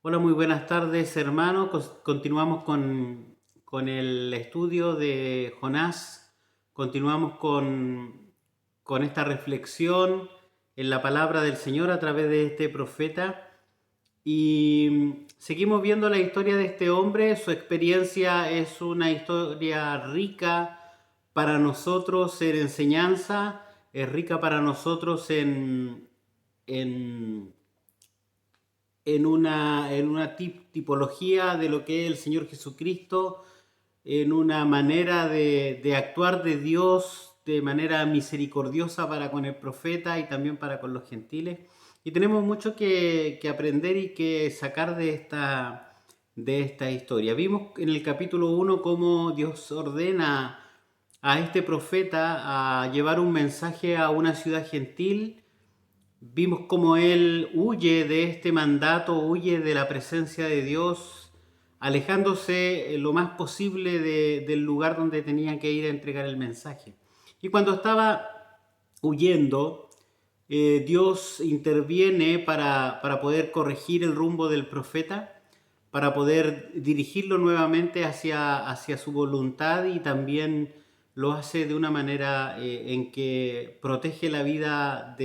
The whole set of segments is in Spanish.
Hola, muy buenas tardes, hermano. Continuamos con el estudio de Jonás. Continuamos con esta reflexión en la palabra del Señor a través de este profeta. Y seguimos viendo la historia de este hombre. Su experiencia es una historia rica para nosotros en enseñanza, es rica para nosotros en en una tipología de lo que es el Señor Jesucristo, en una manera de actuar de Dios de manera misericordiosa para con el profeta y también para con los gentiles. Y tenemos mucho que aprender y que sacar de esta historia. Vimos en el capítulo 1 cómo Dios ordena a este profeta a llevar un mensaje a una ciudad gentil. Vimos cómo él huye de este mandato, huye de la presencia de Dios, alejándose lo más posible del lugar donde tenía que ir a entregar el mensaje. Y cuando estaba huyendo, Dios interviene para poder corregir el rumbo del profeta, para poder dirigirlo nuevamente hacia su voluntad, y también lo hace de una manera en que protege la vida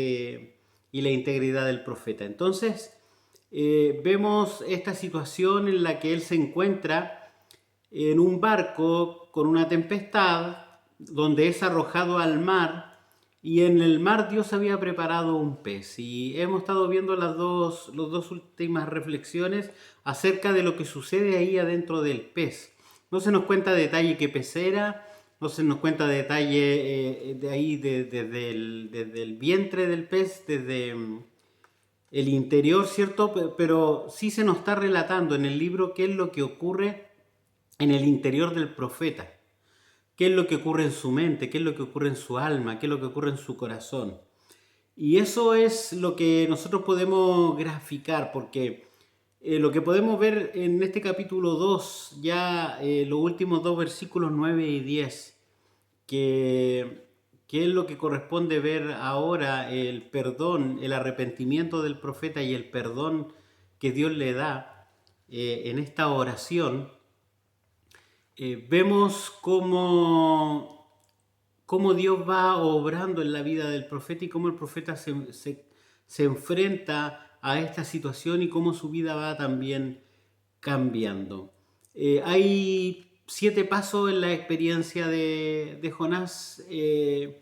y la integridad del profeta. Entonces, vemos esta situación en la que él se encuentra en un barco con una tempestad, donde es arrojado al mar, y en el mar Dios había preparado un pez. Y hemos estado viendo las dos últimas reflexiones acerca de lo que sucede ahí adentro del pez. No se nos cuenta detalle qué pez era, no se nos cuenta detalle de ahí, desde el vientre del pez, desde el interior, ¿cierto? Pero sí se nos está relatando en el libro qué es lo que ocurre en el interior del profeta, qué es lo que ocurre en su mente, qué es lo que ocurre en su alma, qué es lo que ocurre en su corazón. Y eso es lo que nosotros podemos graficar, porque lo que podemos ver en este capítulo 2, ya los últimos dos versículos 9 y 10, que es lo que corresponde ver ahora: el perdón, el arrepentimiento del profeta y el perdón que Dios le da en esta oración. Vemos cómo Dios va obrando en la vida del profeta, y cómo el profeta se enfrenta a esta situación, y cómo su vida va también cambiando. Hay 7 pasos en la experiencia de Jonás. El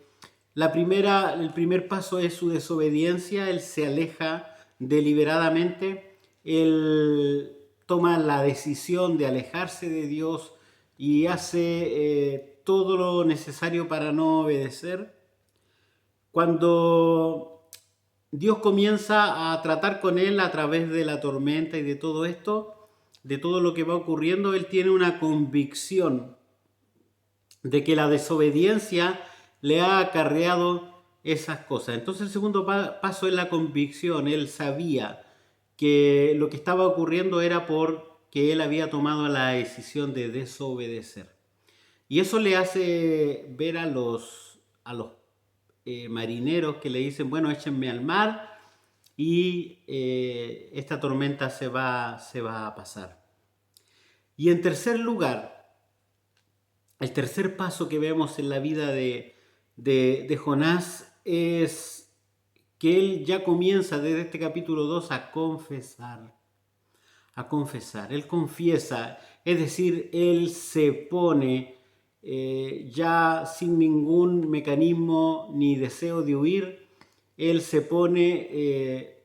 primer paso es su desobediencia. Él se aleja deliberadamente. Él toma la decisión de alejarse de Dios y hace todo lo necesario para no obedecer. Cuando Dios comienza a tratar con él a través de la tormenta y de todo esto, de todo lo que va ocurriendo, él tiene una convicción de que la desobediencia le ha acarreado esas cosas. Entonces el segundo paso es la convicción. Él sabía que lo que estaba ocurriendo era porque él había tomado la decisión de desobedecer. Y eso le hace ver a los marineros que le dicen: bueno, échenme al mar, y esta tormenta se va a pasar. Y en tercer lugar, el tercer paso que vemos en la vida de Jonás es que él ya comienza desde este capítulo 2 a confesar. A confesar. Él confiesa, es decir, él se pone ya sin ningún mecanismo ni deseo de huir. Él se pone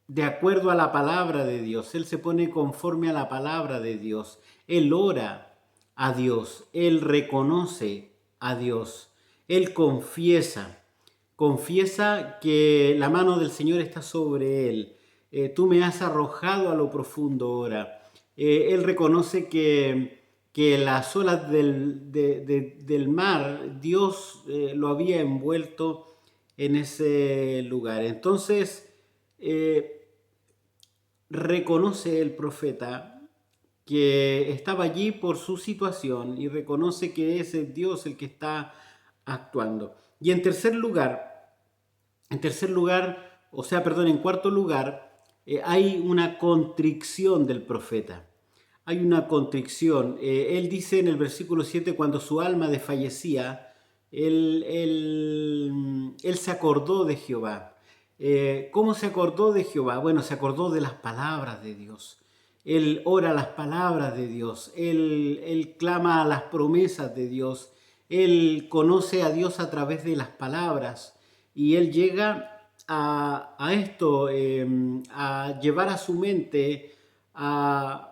de acuerdo a la palabra de Dios. Él se pone conforme a la palabra de Dios. Él ora a Dios. Él reconoce a Dios. Él confiesa que la mano del Señor está sobre él. Tú me has arrojado a lo profundo ahora. Él reconoce que las olas del mar, Dios lo había envuelto en ese lugar. Entonces, reconoce el profeta que estaba allí por su situación, y reconoce que es el Dios el que está actuando. Y en cuarto lugar, hay una contrición del profeta. Hay una contrición. Él dice en el versículo 7, cuando su alma desfallecía, él se acordó de Jehová. ¿Cómo se acordó de Jehová? Bueno, se acordó de las palabras de Dios. Él ora las palabras de Dios. Él clama a las promesas de Dios. Él conoce a Dios a través de las palabras. Y él llega a esto, a llevar a su mente a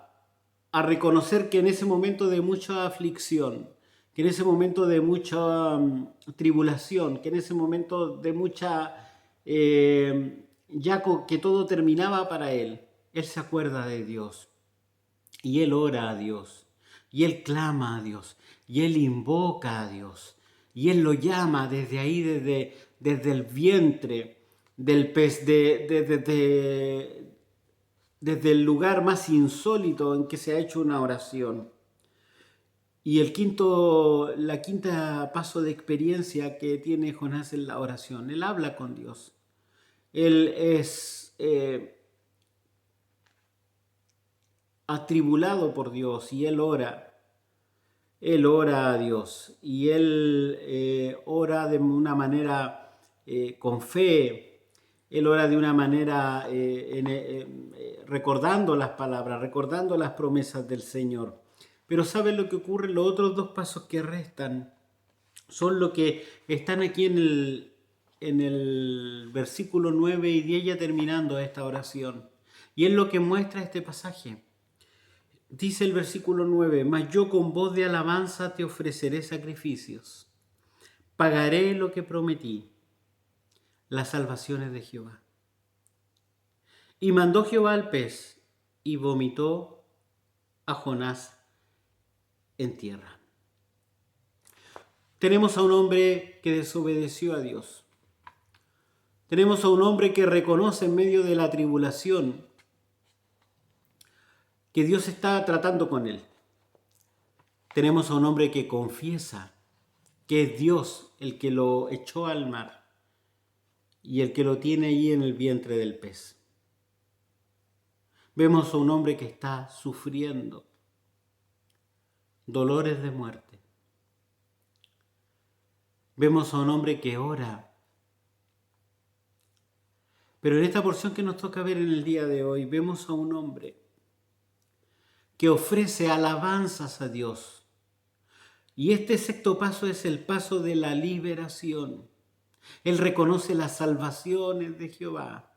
reconocer que en ese momento de mucha aflicción, que en ese momento de mucha tribulación, que en ese momento de mucha, que todo terminaba para él se acuerda de Dios y él ora a Dios y él clama a Dios y él invoca a Dios y él lo llama desde ahí, desde el vientre del pez, desde el lugar más insólito en que se ha hecho una oración. Y la quinta paso de experiencia que tiene Jonás en la oración, él habla con Dios. Él es atribulado por Dios y él ora. Él ora a Dios y él ora de una manera con fe. Él ora de una manera recordando las palabras, recordando las promesas del Señor. Pero ¿saben lo que ocurre? Los otros dos pasos que restan son lo que están aquí en el versículo 9 y 10, ya terminando esta oración. Y es lo que muestra este pasaje. Dice el versículo 9, mas yo con voz de alabanza te ofreceré sacrificios. Pagaré lo que prometí, las salvaciones de Jehová. Y mandó Jehová al pez y vomitó a Jonás en tierra. Tenemos a un hombre que desobedeció a Dios. Tenemos a un hombre que reconoce en medio de la tribulación que Dios está tratando con él. Tenemos a un hombre que confiesa que es Dios el que lo echó al mar y el que lo tiene ahí en el vientre del pez. Vemos a un hombre que está sufriendo dolores de muerte. Vemos a un hombre que ora. Pero en esta porción que nos toca ver en el día de hoy, vemos a un hombre que ofrece alabanzas a Dios. Y este sexto paso es el paso de la liberación. Él reconoce las salvaciones de Jehová.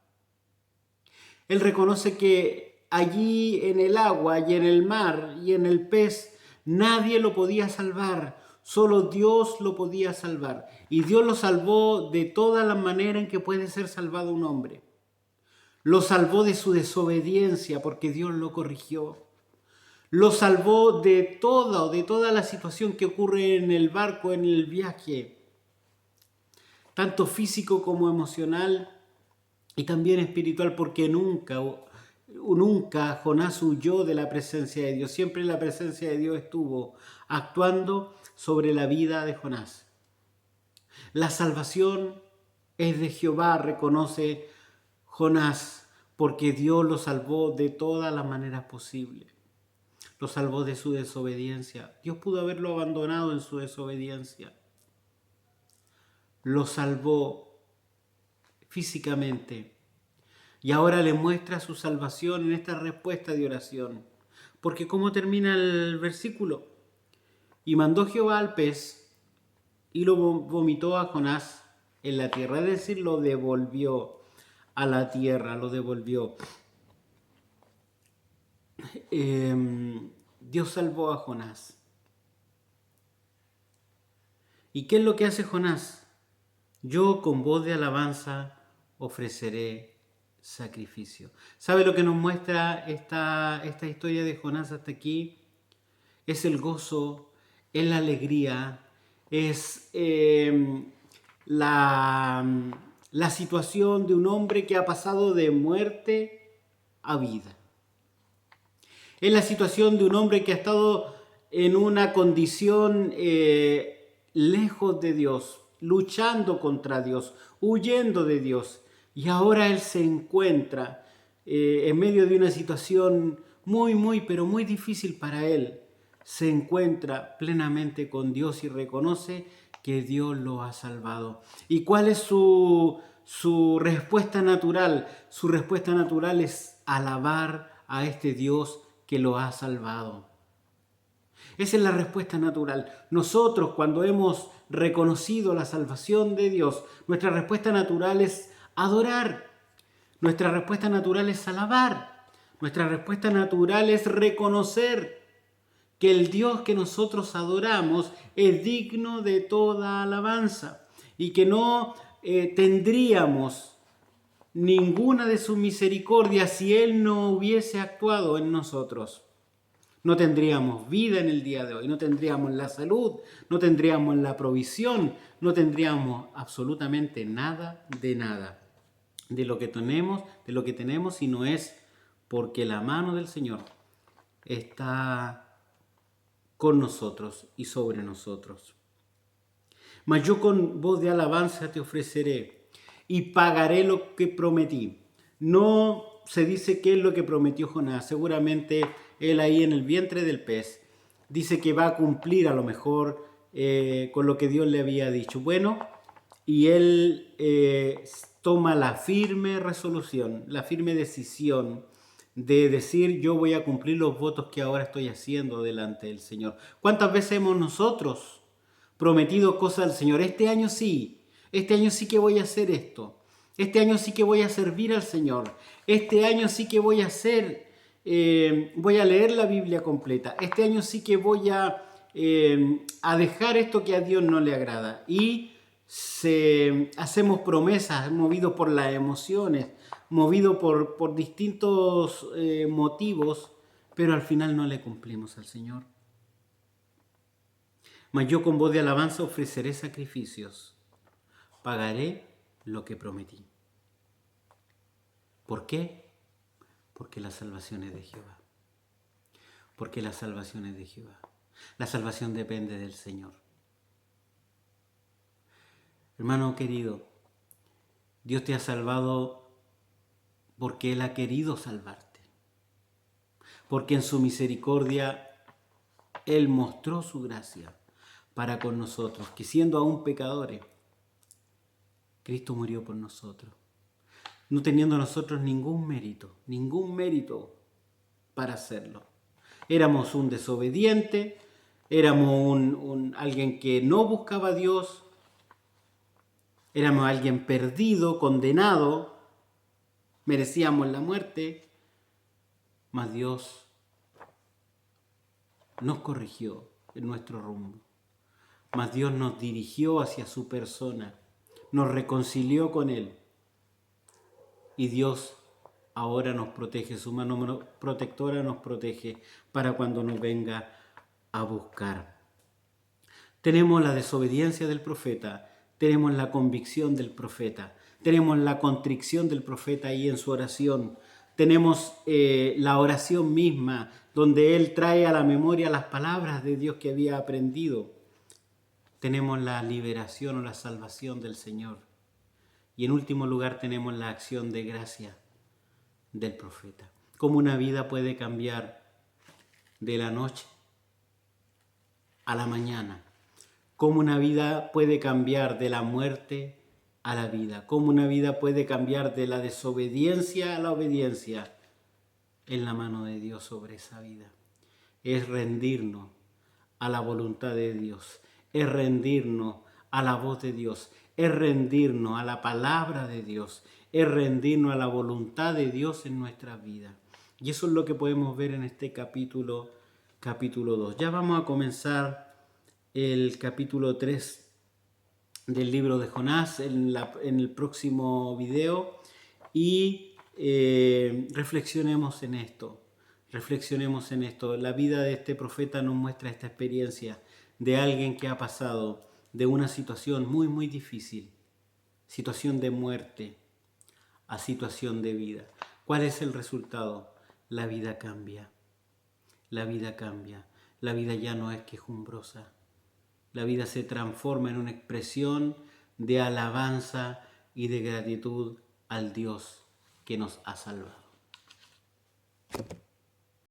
Él reconoce que allí en el agua y en el mar y en el pez nadie lo podía salvar. Solo Dios lo podía salvar. Y Dios lo salvó de todas las maneras en que puede ser salvado un hombre. Lo salvó de su desobediencia porque Dios lo corrigió. Lo salvó de toda la situación que ocurre en el barco, en el viaje, tanto físico como emocional y también espiritual, porque nunca Jonás huyó de la presencia de Dios. Siempre la presencia de Dios estuvo actuando sobre la vida de Jonás. La salvación es de Jehová, reconoce Jonás, porque Dios lo salvó de todas las maneras posibles. Lo salvó de su desobediencia. Dios pudo haberlo abandonado en su desobediencia. Lo salvó físicamente. Y ahora le muestra su salvación en esta respuesta de oración. Porque ¿cómo termina el versículo? Y mandó Jehová al pez y lo vomitó a Jonás en la tierra. Es decir, lo devolvió a la tierra, lo devolvió. Dios salvó a Jonás. ¿Y qué es lo que hace Jonás? Yo con voz de alabanza ofreceré sacrificio. ¿Sabe lo que nos muestra esta historia de Jonás hasta aquí? Es el gozo, es la alegría, es la situación de un hombre que ha pasado de muerte a vida. Es la situación de un hombre que ha estado en una condición lejos de Dios, luchando contra Dios, huyendo de Dios. Y ahora él se encuentra en medio de una situación muy, pero muy difícil para él, se encuentra plenamente con Dios y reconoce que Dios lo ha salvado. ¿Y cuál es su respuesta natural? Su respuesta natural es alabar a este Dios que lo ha salvado. Esa es la respuesta natural. Nosotros, cuando hemos reconocido la salvación de Dios, nuestra respuesta natural es adorar. Nuestra respuesta natural es alabar. Nuestra respuesta natural es reconocer que el Dios que nosotros adoramos es digno de toda alabanza y que no tendríamos ninguna de sus misericordias si Él no hubiese actuado en nosotros. No tendríamos vida en el día de hoy, no tendríamos la salud, no tendríamos la provisión, no tendríamos absolutamente nada de lo que tenemos, sino es porque la mano del Señor está con nosotros y sobre nosotros. Mas yo con voz de alabanza te ofreceré y pagaré lo que prometí. No se dice qué es lo que prometió Jonás. Seguramente él ahí en el vientre del pez dice que va a cumplir a lo mejor con lo que Dios le había dicho. Bueno, y él toma la firme resolución, la firme decisión de decir: yo voy a cumplir los votos que ahora estoy haciendo delante del Señor. ¿Cuántas veces hemos nosotros prometido cosas al Señor? Este año sí que voy a hacer esto. Este año sí que voy a servir al Señor. Este año sí que voy a leer la Biblia completa. Este año sí que voy a dejar esto que a Dios no le agrada. Y hacemos promesas movidos por las emociones, movidos por distintos motivos, pero al final no le cumplimos al Señor. Mas yo con voz de alabanza ofreceré sacrificios, pagaré lo que prometí. ¿Por qué? Porque la salvación es de Jehová. Porque la salvación es de Jehová. La salvación depende del Señor. Hermano querido, Dios te ha salvado porque Él ha querido salvarte. Porque en su misericordia Él mostró su gracia para con nosotros, que siendo aún pecadores, Cristo murió por nosotros, no teniendo nosotros ningún mérito para hacerlo. Éramos un desobediente, éramos alguien que no buscaba a Dios, éramos alguien perdido, condenado, merecíamos la muerte, mas Dios nos corrigió en nuestro rumbo, mas Dios nos dirigió hacia su persona, nos reconcilió con Él, y Dios ahora nos protege, su mano protectora nos protege para cuando nos venga a buscar. Tenemos la desobediencia del profeta, tenemos la convicción del profeta, tenemos la contrición del profeta ahí en su oración, tenemos la oración misma donde él trae a la memoria las palabras de Dios que había aprendido. Tenemos la liberación o la salvación del Señor. Y en último lugar tenemos la acción de gracia del profeta. Cómo una vida puede cambiar de la noche a la mañana. Cómo una vida puede cambiar de la muerte a la vida. Cómo una vida puede cambiar de la desobediencia a la obediencia. En la mano de Dios sobre esa vida. Es rendirnos a la voluntad de Dios. Es rendirnos a la voz de Dios. Es rendirnos a la palabra de Dios. Es rendirnos a la voluntad de Dios en nuestra vida. Y eso es lo que podemos ver en este capítulo 2. Ya vamos a comenzar el capítulo 3 del libro de Jonás en el próximo video y reflexionemos en esto. La vida de este profeta nos muestra esta experiencia de alguien que ha pasado de una situación muy difícil, situación de muerte, a situación de vida. ¿Cuál es el resultado? La vida cambia. La vida cambia. La vida ya no es quejumbrosa. La vida se transforma en una expresión de alabanza y de gratitud al Dios que nos ha salvado.